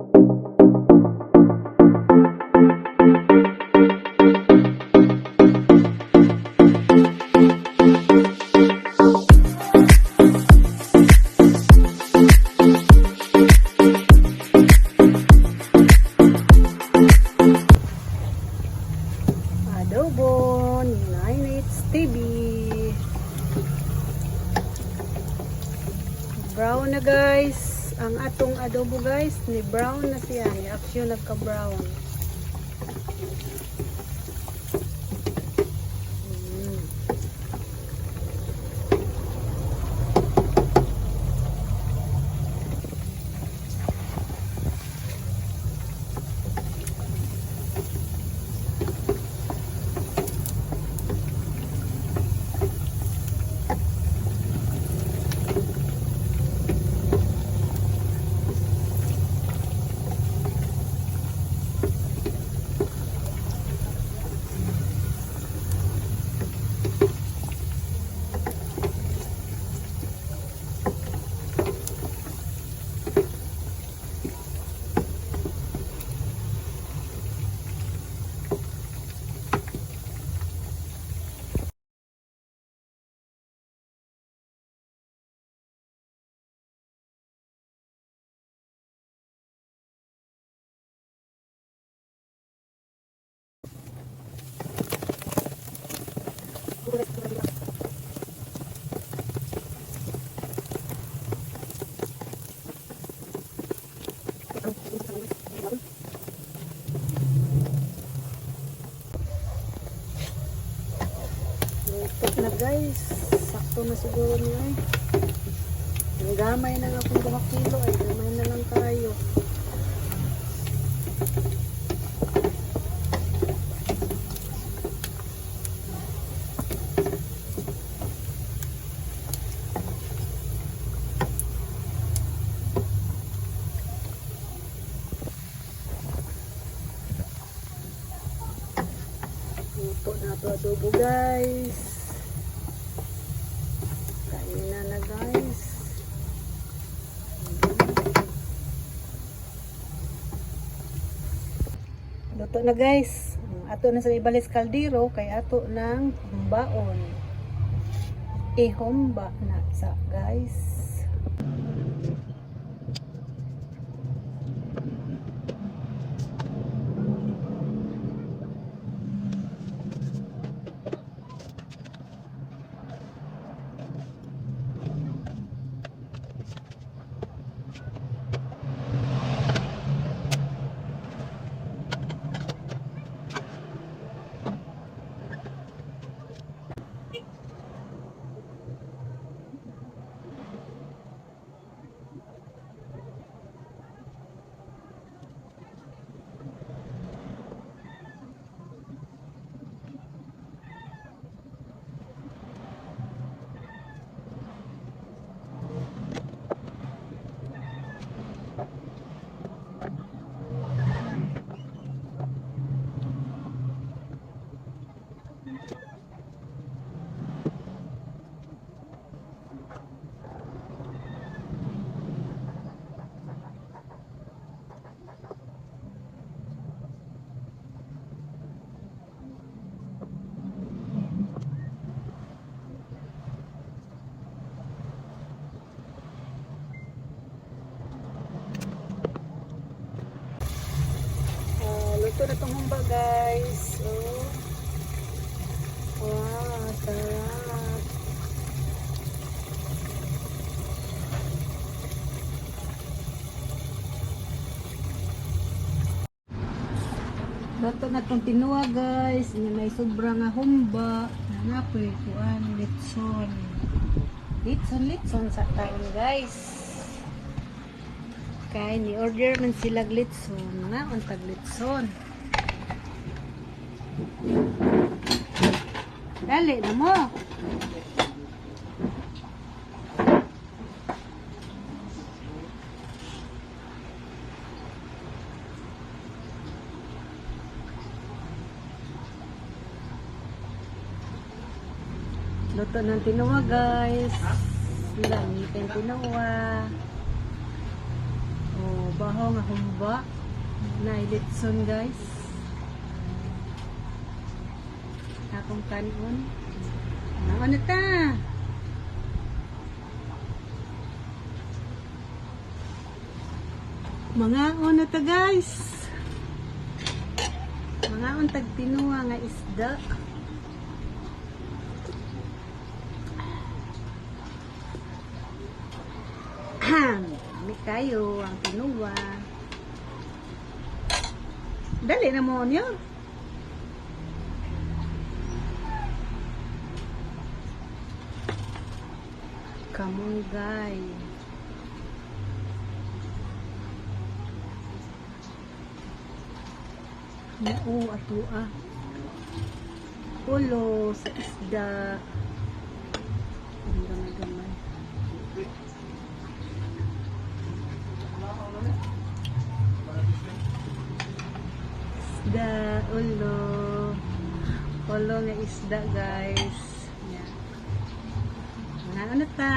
Adobo, 9H TV. Brown na guys. Ang atong adobo guys, ni brown na siya. Ni action nagka-brown. Luto na guys. Sakto na siguro niya eh. Ang gamay na nga kung 2 kilo ay gamay na lang tayo. Luto na ito adobo guys. Kain na guys. Luto na guys. Ato na sa ibalis kaldero kay ato ng humbaon. Ihomba na sa guys. Luto na itong humba guys. So, wow, sarap. Luto na itong tinuwa guys. May sobra nga humba. Nanapoy kuan, litson. Litson sa taon guys. Kaya ni-order man sila glitson. Nga, ang taglitson. Dali na mo. Luto ng tinawa guys. Sila, ngitin tinawa. baho nga humba na ilitson guys. Akong kanon. Ano ta? Mga ono ta guys. Mga untag tinuwa nga isda. Dami kayo ang tinuwa. Dali na mo niyo. Kamunggay. Nao atua. Pulo sa isda. Ang gamay-gamay. Isda, ulo. Ulo nga isda guys. Yan. Ano ta?